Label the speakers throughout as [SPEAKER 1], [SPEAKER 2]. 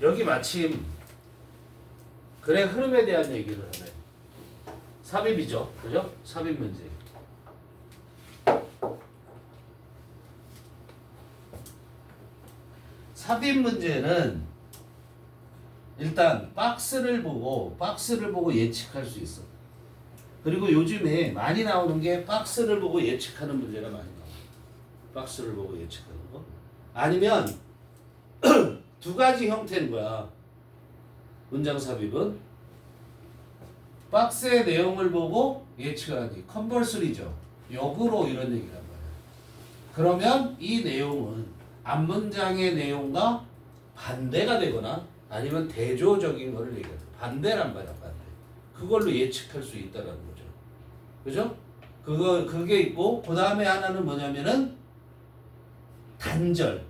[SPEAKER 1] 여기 마침 그래 흐름에 대한 얘기를 하네. 삽입이죠. 그죠? 삽입 문제. 삽입 문제는 일단 박스를 보고 예측할 수 있어. 그리고 요즘에 많이 나오는 게 박스를 보고 예측하는 문제가 많이 나와요. 박스를 보고 예측하는 거. 아니면 두 가지 형태인 거야. 문장 삽입은 박스의 내용을 보고 예측하기. 컨버스리죠. 역으로 이런 얘기란 말이야. 그러면 이 내용은 앞문장의 내용과 반대가 되거나 아니면 대조적인 거를 얘기하죠. 반대란 말이야, 반대. 그걸로 예측할 수 있다라는 거죠. 그죠? 그게 있고, 그 다음에 하나는 뭐냐면은 단절.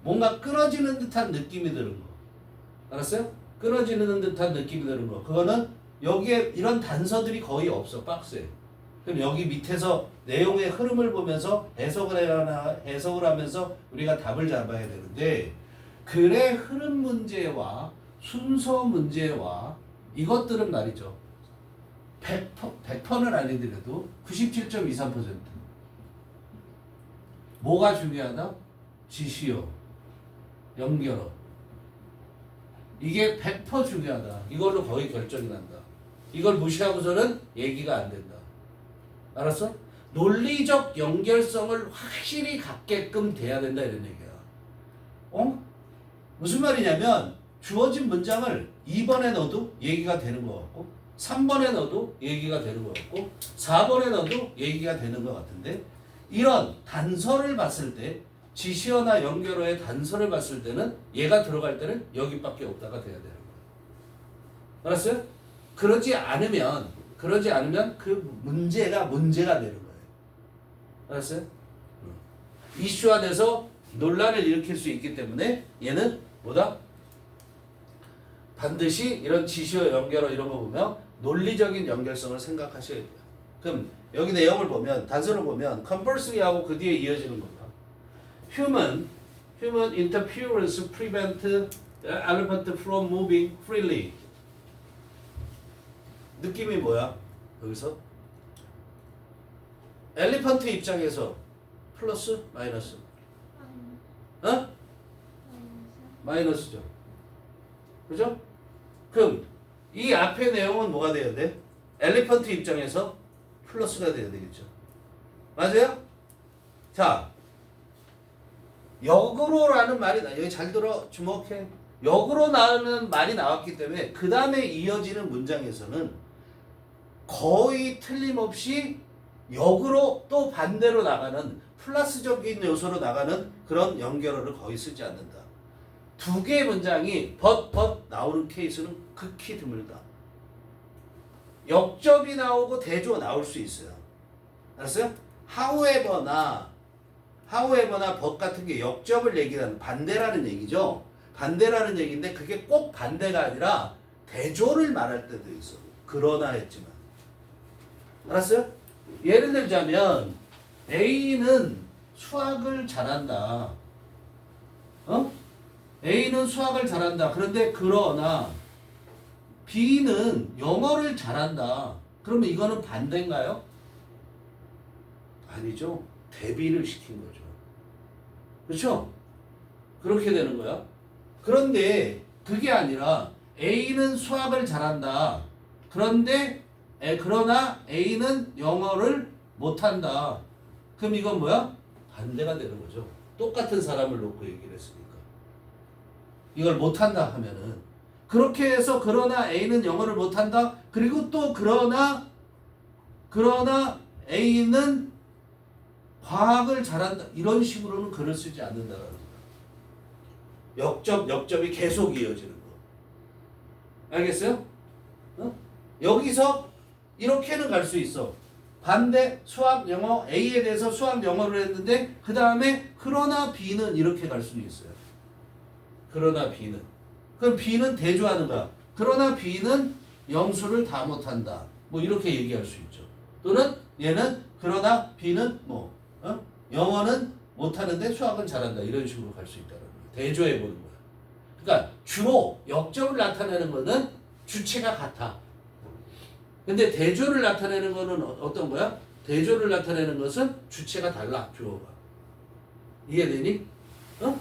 [SPEAKER 1] 뭔가 끊어지는 듯한 느낌이 드는 거. 알았어요? 끊어지는 듯한 느낌이 드는 거. 그거는 여기에 이런 단서들이 거의 없어, 박스에. 그럼 여기 밑에서 내용의 흐름을 보면서 해석을 하면서 우리가 답을 잡아야 되는데, 글의 흐름 문제와 순서 문제와 이것들은 말이죠. 100%는 아니더라도 97.23%. 뭐가 중요하다? 지시어, 연결어. 이게 100% 중요하다. 이걸로 거의 결정이 난다. 이걸 무시하고서는 얘기가 안 된다. 알았어? 논리적 연결성을 확실히 갖게끔 돼야 된다 이런 얘기야. 무슨 말이냐면 주어진 문장을 2번에 넣어도 얘기가 되는 것 같고 3번에 넣어도 얘기가 되는 것 같고 4번에 넣어도 얘기가 되는 것 같은데 이런 단서를 봤을 때 지시어나 연결어의 단서를 봤을 때는 얘가 들어갈 때는 여기밖에 없다가 돼야 되는 거야. 알았어요? 그러지 않으면 그 문제가 되는 거예요. 알았어요? 이슈화돼서 논란을 일으킬 수 있기 때문에 얘는 뭐다? 반드시 이런 지시어 연결어 이런 거 보면 논리적인 연결성을 생각하셔야 돼요. 그럼 여기 내용을 보면 단서를 보면 conversely하고 그 뒤에 이어지는 겁니다. Human interference prevent the elephant from moving freely. 느낌이 뭐야? 여기서 엘리펀트 입장에서 플러스 마이너스? 마이너스죠. 그죠? 그럼 이 앞의 내용은 뭐가 돼야 돼? 엘리펀트 입장에서 플러스가 돼야 되겠죠. 맞아요? 자, 역으로라는 말이 여기 잘 들어 주목해. 역으로 나오는 말이 나왔기 때문에 그 다음에 이어지는 문장에서는 거의 틀림없이 역으로 또 반대로 나가는 플러스적인 요소로 나가는 그런 연결어를 거의 쓰지 않는다. 두 개의 문장이 but 나오는 케이스는 극히 드물다. 역접이 나오고 대조가 나올 수 있어요. 알았어요? however나 but 같은 게 역접을 얘기하는 반대라는 얘기죠. 반대라는 얘기인데 그게 꼭 반대가 아니라 대조를 말할 때도 있어. 그러나 했지만. 알았어요? 예를 들자면 A는 수학을 잘한다. A는 수학을 잘한다. 그런데 그러나 B는 영어를 잘한다. 그러면 이거는 반대인가요? 아니죠. 대비를 시킨 거죠. 그렇죠? 그렇게 되는 거야. 그런데 그게 아니라 A는 수학을 잘한다. 그러나 A는 영어를 못한다. 그럼 이건 뭐야? 반대가 되는 거죠. 똑같은 사람을 놓고 얘기를 했으니까. 이걸 못한다 하면은 그렇게 해서 그러나 A는 영어를 못한다. 그리고 또 그러나 A는 과학을 잘한다. 이런 식으로는 글을 쓰지 않는다라는 거야. 역접이 계속 이어지는 거. 알겠어요? 여기서 이렇게는 갈 수 있어. 반대 수학 영어 A에 대해서 수학 영어를 했는데 그 다음에 그러나 B는 이렇게 갈 수는 있어요. 그러나 B는. 그럼 B는 대조하는 거야. 그러나 B는 영수를 다 못한다. 뭐 이렇게 얘기할 수 있죠. 또는 얘는 그러나 B는 영어는 못하는데 수학은 잘한다. 이런 식으로 갈 수 있다는 거야. 대조해 보는 거야. 그러니까 주로 역점을 나타내는 거는 주체가 같아. 근데 대조를 나타내는 거는 어떤 거야? 대조를 나타내는 것은 주체가 달라, 주어가. 이해되니? 어?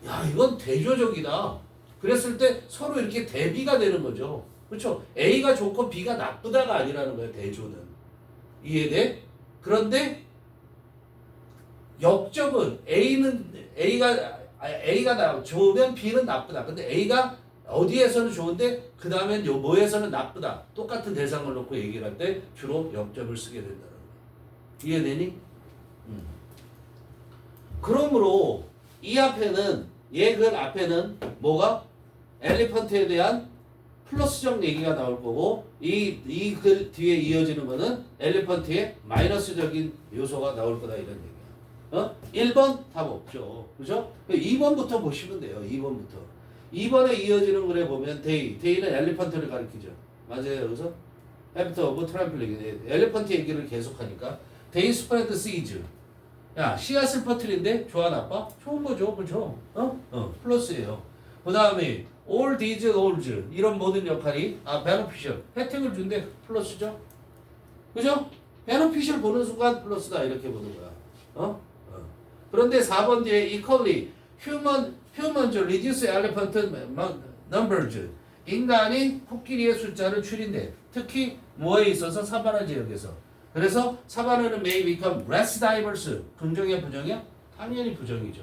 [SPEAKER 1] 야, 이건 대조적이다. 그랬을 때 서로 이렇게 대비가 되는 거죠. 그렇죠? A가 좋고 B가 나쁘다가 아니라는 거예요, 대조는. 이해돼? 그런데 역점은 A가 좋으면 B는 나쁘다. 근데 A가 어디에서는 좋은데 그 다음엔 뭐에서는 나쁘다. 똑같은 대상을 놓고 얘기를 할 때 주로 역점을 쓰게 된다는 거예요. 이해되니? 그러므로 이 앞에는 그 앞에는 뭐가 엘리펀트에 대한 플러스적 얘기가 나올 거고 이 글 뒤에 이어지는 거는 엘리펀트의 마이너스적인 요소가 나올 거다 이런 얘기야. 1번 답 없죠. 그죠? 2번부터 보시면 돼요. 2번부터. 2번에 이어지는 글에 보면 데이는 엘리펀트를 가리키죠. 맞아요. 여기서 애프터 오브 트램플링 엘리펀트 얘기를 계속하니까 데이 스프레드 시즈 야 씨앗을 퍼뜨린데 좋아 나빠? 좋은 거죠. 그죠? 플러스예요. 그 다음에 all these roles 이런 모든 역할이 beneficial 혜택을 준대 플러스죠. 그죠? beneficial 보는 순간 플러스다 이렇게 보는 거야. 그런데 4번 뒤에 equally humans reduce elephant numbers 인간이 코끼리의 숫자를 줄인대. 특히 뭐에 있어서 사바나 지역에서. 그래서 사바나는 may become less diverse. 긍정이야 부정이야? 당연히 부정이죠.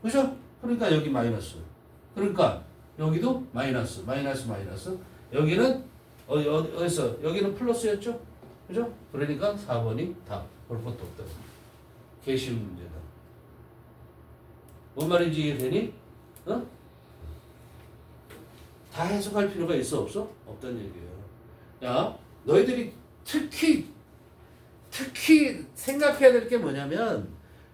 [SPEAKER 1] 그죠? 그러니까 여기 마이너스. 그러니까 여기도 마이너스. 여기는 어디서? 여기는 플러스였죠? 그죠? 그러니까 4번이 답. 볼 것도 없다. 개 쉬운 문제다. 뭔 말인지 이해되니? 다 해석할 필요가 있어 없어? 없다는 얘기예요. 야, 너희들이 특히 생각해야 될 게 뭐냐면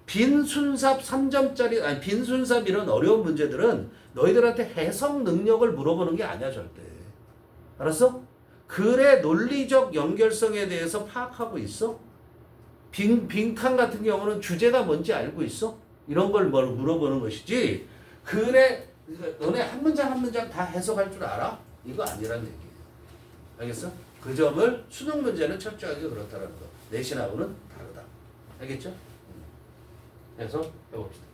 [SPEAKER 1] 빈순삽 3점짜리 아니 빈순삽 이런 어려운 문제들은 너희들한테 해석 능력을 물어보는 게 아니야 절대. 알았어? 글의 논리적 연결성에 대해서 파악하고 있어? 빈칸 같은 경우는 주제가 뭔지 알고 있어? 이런 걸 물어보는 것이지 글에 너네 한 문장 한 문장 다 해석할 줄 알아? 이거 아니란 얘기예요. 알겠어? 그 점을 수능 문제는 철저하게 그렇다는 거. 내신하고는 다르다. 알겠죠? 그래서 해봅시다.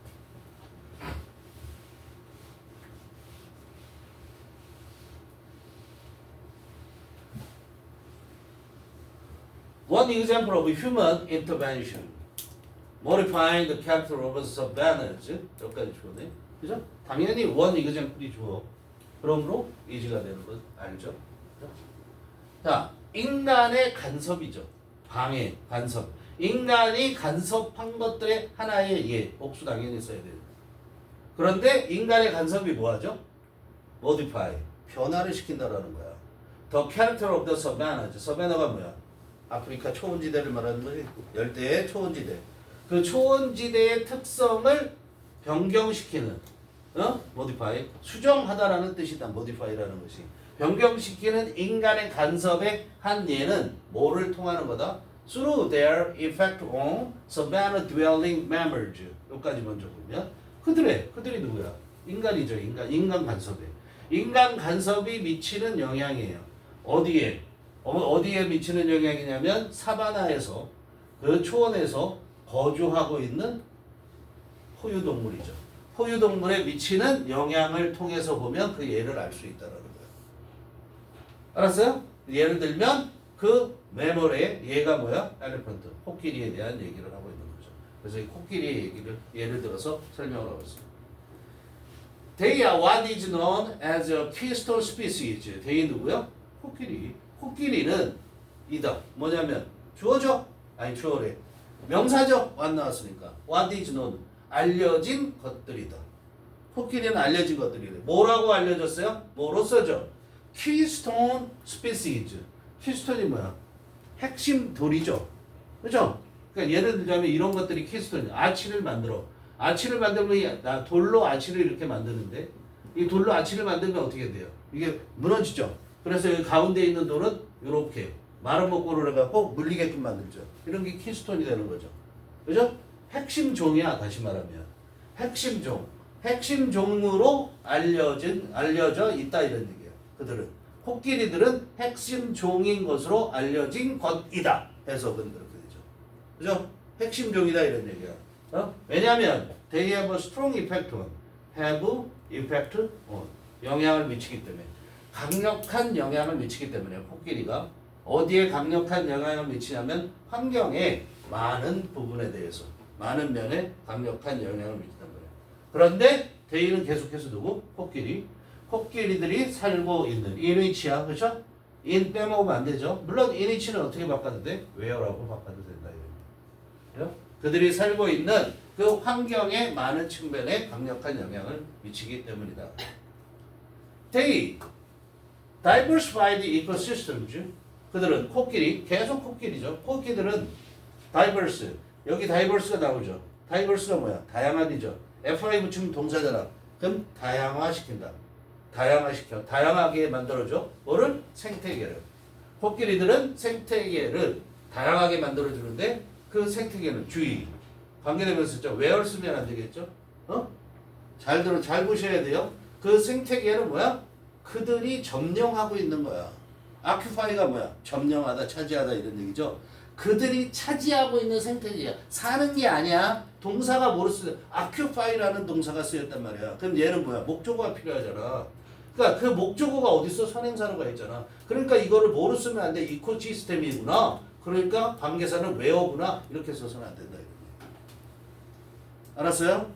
[SPEAKER 1] One example of human intervention. Modifying the character of surveillance. 여기까지 주어네. 그죠? 당연히 one example이 주어. 그러므로 easy가 되는 건 알죠? 자, 인간의 간섭이죠. 방해, 간섭. 인간이 간섭한 것들의 하나의 예, 복수 당연히 써야 돼요. 그런데 인간의 간섭이 뭐하죠? modify, 변화를 시킨다라는 거야. The character of the savanna. 사바나가 뭐야? 아프리카 초원지대를 말하는 거지. 열대의 초원지대. 그 초원지대의 특성을 변경시키는 modify. 수정하다라는 뜻이다. modify라는 것이. 변경시키는 인간의 간섭의 한 예는 뭐를 통하는 거다? Through their effect on savanna dwelling mammals. 여기까지 먼저 보면 그들이 누구야? 인간이죠. 인간 간섭에. 인간 간섭이 미치는 영향이에요. 어디에 미치는 영향이냐면 사바나에서 그 초원에서 거주하고 있는 포유동물이죠. 포유동물에 미치는 영향을 통해서 보면 그 예를 알 수 있다는 거예요. 알았어요? 예를 들면 그 메모리의 예가 뭐야? 엘리펀트, 코끼리에 대한 얘기를 하고 있는 거죠. 그래서 이 코끼리의 얘기를 예를 들어서 설명을 하고 있습니다. They are what is known as a keystone species. They 누구요? 코끼리. 코끼리는 이다. 뭐냐면 주어죠? 아니 주어래. 명사죠? what 나왔으니까. What is known. 알려진 것들이다. 코끼리는 알려진 것들이래. 뭐라고 알려졌어요? 뭐로써죠? Keystone species. 키스톤이 뭐야? 핵심 돌이죠. 그죠? 그러니까 예를 들자면 이런 것들이 키스톤이야. 아치를 만들어. 아치를 만들면 돌로 아치를 이렇게 만드는데 이 돌로 아치를 만들면 어떻게 돼요? 이게 무너지죠. 그래서 여기 가운데 있는 돌은 이렇게 마른 목골을 해갖고 물리게끔 만들죠. 이런 게 키스톤이 되는 거죠. 그죠? 핵심 종이야. 다시 말하면 핵심 종. 핵심 종으로 알려져 있다 이런 얘기예요. 그들은 코끼리들은 핵심 종인 것으로 알려진 것이다. 해석은 그렇게 되죠. 그죠? 핵심 종이다 이런 얘기야. 왜냐하면 they have a strong effect on, have impact on, 영향을 미치기 때문에 강력한 영향을 미치기 때문에 코끼리가 어디에 강력한 영향을 미치냐면 환경에 많은 부분에 대해서 많은 면에 강력한 영향을 미친단 말이에요. 그런데 데이는 계속해서 누구? 코끼리들이 살고 있는 인위치야, 그렇죠? 인 빼먹으면 안 되죠. 물론 인위치는 어떻게 바꿔도 돼? where라고 바꿔도 된다 이거예요. 그들이 살고 있는 그 환경에 많은 측면에 강력한 영향을 미치기 때문이다. They diversified ecosystems. 그들은 코끼리, 계속 코끼리죠. 코끼리들은 diverse, 여기 diverse가 나오죠. diverse가 뭐야? 다양한이죠. F5 붙이면 동사잖아. 그럼 다양화시킨다. 다양화시켜. 다양하게 만들어줘. 뭐를? 생태계를. 코끼리들은 생태계를 다양하게 만들어주는데 그 생태계는 주의. 관계대명사죠. where 쓰면 안 되겠죠? 잘 보셔야 돼요. 그 생태계는 뭐야? 그들이 점령하고 있는 거야. occupy가 뭐야? 점령하다, 차지하다 이런 얘기죠. 그들이 차지하고 있는 생태계야. 사는 게 아니야. 동사가 뭐로 쓰여? occupy라는 동사가 쓰였단 말이야. 그럼 얘는 뭐야? 목적어가 필요하잖아. 그러니까 그 목적어가 어딨어? 선행사로가 있잖아. 그러니까 이거를 뭐로 쓰면 안 돼? 이코시스템이구나. 그러니까 관계사는 where구나. 이렇게 써서는 안 된다. 알았어요?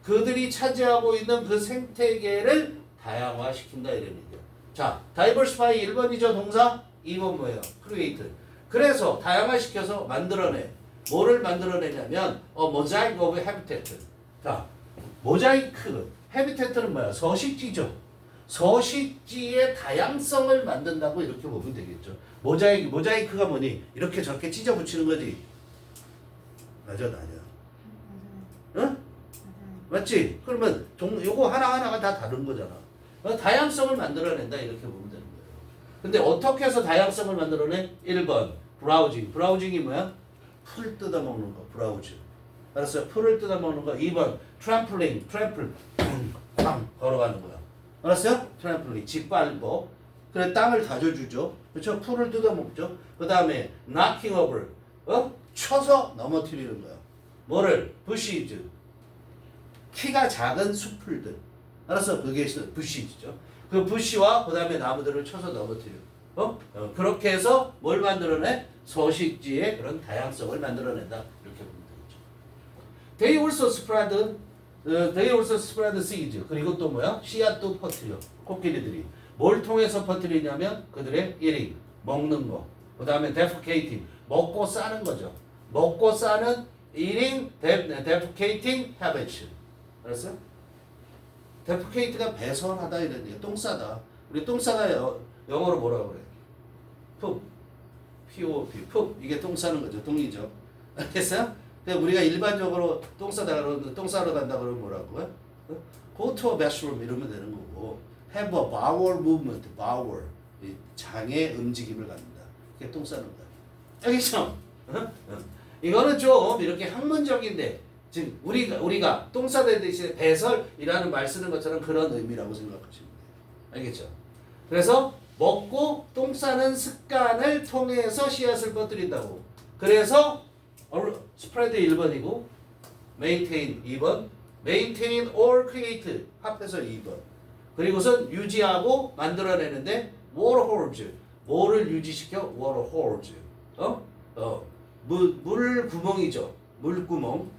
[SPEAKER 1] 그들이 차지하고 있는 그 생태계를 다양화시킨다 이런 얘기야. 자, diversify 1번이죠 동사. 2번 뭐예요? create. 그래서 다양화시켜서 만들어내. 뭐를 만들어내냐면 mosaic of habitat. 자, 모자이크. habitat는 뭐야? 서식지죠. 서식지의 다양성을 만든다고 이렇게 보면 되겠죠. 모자이크가 뭐니? 이렇게 저렇게 찢어 붙이는 거지. 맞아, 아니야. 응? 맞지? 그러면 요거 하나하나가 다 다른 거잖아. 다양성을 만들어낸다 이렇게 보면 되는 거예요. 근데 어떻게 해서 다양성을 만들어내? 1번 브라우징. 브라우징이 뭐야? 풀 뜯어먹는 거. 브라우징. 알았어요? 풀을 뜯어먹는 거. 2번 트램플링. 트램플. 팡 걸어가는 거야. 알았어요? 트램플링. 짓밟고. 그래 땅을 다져주죠. 그렇죠? 풀을 뜯어먹죠. 그 다음에 knocking over. 쳐서 넘어뜨리는 거야. 뭐를? bushes. 키가 작은 숲풀들. 알았어? 그게 부시죠. 그 부시와 그 다음에 나무들을 쳐서 넘어뜨려. 그렇게 해서 뭘 만들어내? 서식지의 그런 다양성을 만들어낸다. 이렇게 보면 되겠죠. They also spread seeds. 그리고 또 뭐야? 씨앗도 퍼뜨려. 코끼리들이. 뭘 통해서 퍼뜨리냐면 그들의 eating, 먹는 거. 그 다음에 defecating, 먹고 싸는 거죠. 먹고 싸는 eating, defecating habits. 알았어? defecate가 배설하다 이런 얘기야. 똥 싸다. 우리 똥 싸다 영어로 뭐라고 그래? poop. P-O-P. poop. 이게 똥 싸는 거죠. 똥이죠. 알겠어요? 우리가 일반적으로 똥 싸러 간다 그러면 뭐라고 해? Go to a bathroom 이러면 되는 거고 have a bowel movement. bowel. 장의 움직임을 갖는다. 그게 똥 싸는 거야. 알겠죠? 이거는 좀 이렇게 학문적인데 지금 우리가 똥 싸다 대신에 배설이라는 말 쓰는 것처럼 그런 의미라고 생각하시면 돼요. 알겠죠? 그래서 먹고 똥 싸는 습관을 통해서 씨앗을 퍼뜨린다고. 그래서 spread 1번이고 maintain 2번, maintain or create 합해서 2번. 그리고선 유지하고 만들어내는데 water holes. 뭐를 유지시켜? water holes. 물 구멍이죠. 물구멍.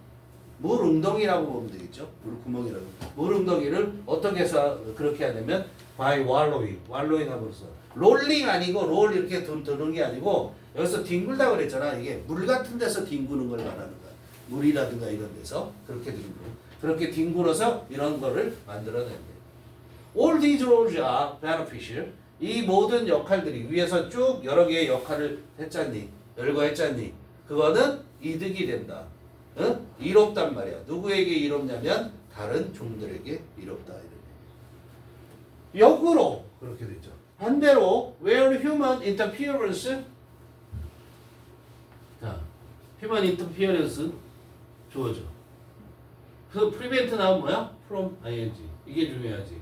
[SPEAKER 1] 물웅덩이라고 보면 되겠죠. 물구멍이라고. 물웅덩이를 어떻게 해서 그렇게 하냐면 by wallowing. wallowing 하면서 롤링 아니고 롤 이렇게 도는 게 아니고 여기서 뒹굴다 그랬잖아. 이게 물 같은 데서 뒹구는 걸 말하는 거야. 물이라든가 이런 데서 그렇게 뒹굴고 그렇게 뒹굴어서 이런 거를 만들어낸대. All these roles are beneficial. 이 모든 역할들이 위에서 쭉 여러 개의 역할을 했잖니. 열거했잖니. 그거는 이득이 된다. 이롭단 말이야. 누구에게 이롭냐면 다른 종들에게 이롭다. 역으로 그렇게 되죠. 반대로 where human interference, 자, human interference 주어져. 그 prevent 나오면 뭐야? from ing. 이게 중요하지.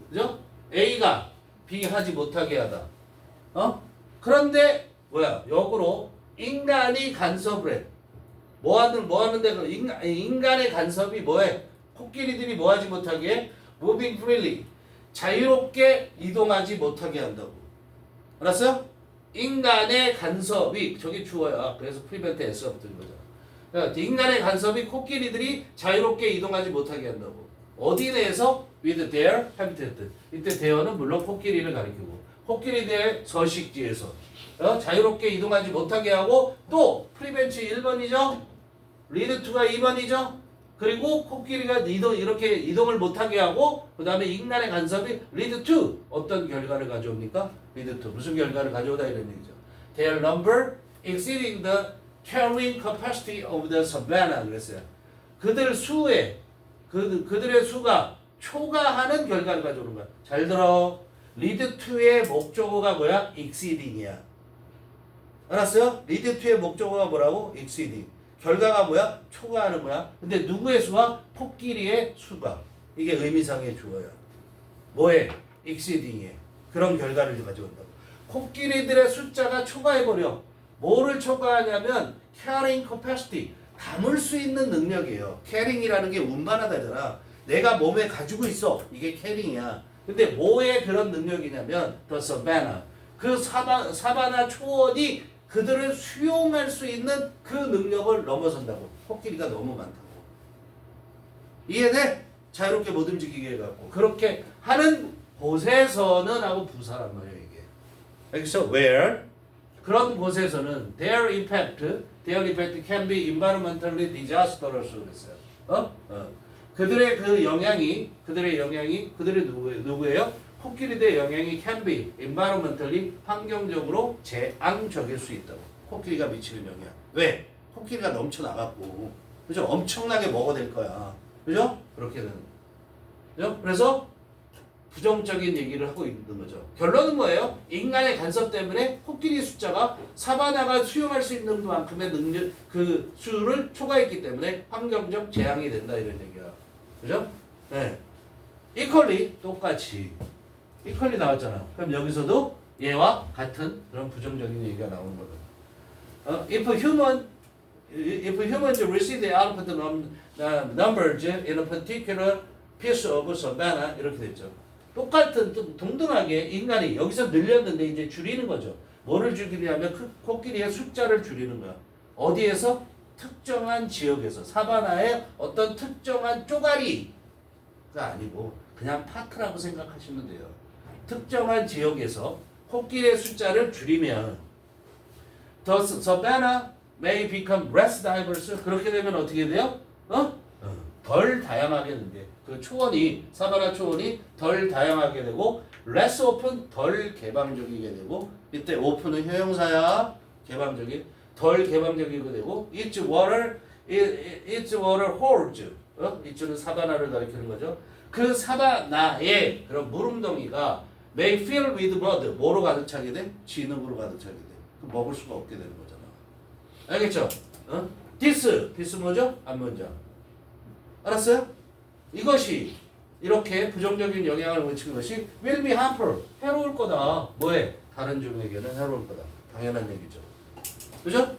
[SPEAKER 1] 그죠? A가 B 하지 못하게 하다. 그런데 뭐야? 역으로 인간이 간섭을 해. 뭐 하는데 그 인간의 간섭이 뭐해? 코끼리들이 뭐 하지 못하게 해? moving freely. 자유롭게 이동하지 못하게 한다고. 알았어요? 인간의 간섭이 저게 주어야. 그래서 prevent s가 붙은 거잖아. 그러니까 인간의 간섭이 코끼리들이 자유롭게 이동하지 못하게 한다고. 어디 내에서? with their habitat. 이때 there는 물론 코끼리를 가리키고 코끼리들의 서식지에서 자유롭게 이동하지 못하게 하고 또 prevent 1번이죠. lead to가 2번이죠. 그리고 코끼리가 이렇게 이동을 못하게 하고 그 다음에 인간의 간섭이 lead to 어떤 결과를 가져옵니까? lead to 무슨 결과를 가져오다 이런 얘기죠. Their number exceeding the carrying capacity of the savannah 그랬어요. 그들의 수가 초과하는 결과를 가져오는 거야. 잘 들어. lead to의 목적어가 뭐야? exceeding이야. 알았어요? lead to의 목적어가 뭐라고? exceeding. 결과가 뭐야? 초과하는 거야. 근데 누구의 수가? 코끼리의 수가. 이게 의미상의 주어야. 뭐에? exceeding에. 그런 결과를 가져온다고. 코끼리들의 숫자가 초과해버려. 뭐를 초과하냐면 carrying capacity. 담을 수 있는 능력이에요. carrying이라는 게 운반하다잖아. 내가 몸에 가지고 있어. 이게 carrying이야. 근데 뭐의 그런 능력이냐면 the savannah. 그 사바나 초원이 그들을 수용할 수 있는 그 능력을 넘어선다고. 코끼리가 너무 많다고. 이해돼? 자유롭게 못 움직이게 해갖고. 그렇게 하는 곳에서는 하고 부사란 말이에요, 이게. 여기서 where 그런 곳에서는 their impact can be environmentally disastrous 그랬어요. 그들의 영향이 그들의 누구예요? 코끼리들의 영향이 can be environmentally 환경적으로 재앙적일 수 있다고. 코끼리가 미치는 영향. 왜? 코끼리가 넘쳐나갔고, 그죠? 엄청나게 먹어댈 거야. 그죠? 그렇게 되는 거죠. 그죠? 그래서 부정적인 얘기를 하고 있는 거죠. 결론은 뭐예요? 인간의 간섭 때문에 코끼리 숫자가 사바나가 수용할 수 있는 만큼의 능력, 그 수를 초과했기 때문에 환경적 재앙이 된다 이런 얘기야. 그죠? 네. equally 똑같이 equally 나왔잖아. 그럼 여기서도 얘와 같은 그런 부정적인 얘기가 나오는 거죠. If humans receive the elephant numbers in a particular piece of savannah 이렇게 됐죠. 똑같은 동등하게 인간이 여기서 늘렸는데 이제 줄이는 거죠. 뭐를 줄이냐면 그 코끼리의 숫자를 줄이는 거야. 어디에서? 특정한 지역에서 사바나의 어떤 특정한 쪼가리가 아니고 그냥 파트라고 생각하시면 돼요. 특정한 지역에서 코끼리의 숫자를 줄이면 the savanna may become less diverse. 그렇게 되면 어떻게 돼요? 덜 다양하게 된대. 그 초원이 사바나 초원이 덜 다양하게 되고 less open 덜 개방적이게 되고 이때 open은 효용사야. 개방적인 덜 개방적이게 되고 its water holds 이쪽은 사바나를 가리키는 거죠. 그 사바나의 그런 물웅덩이가 may fill with blood 뭐로 가득 차게 돼? 진흙으로 가득 차게 돼. 먹을 수가 없게 되는 거잖아. 알겠죠? this 뭐죠? 앞문장. 알았어요? 이것이 이렇게 부정적인 영향을 미치는 것이 will be harmful 해로울 거다. 뭐에? 다른 종에게는 해로울 거다. 당연한 얘기죠. 그죠?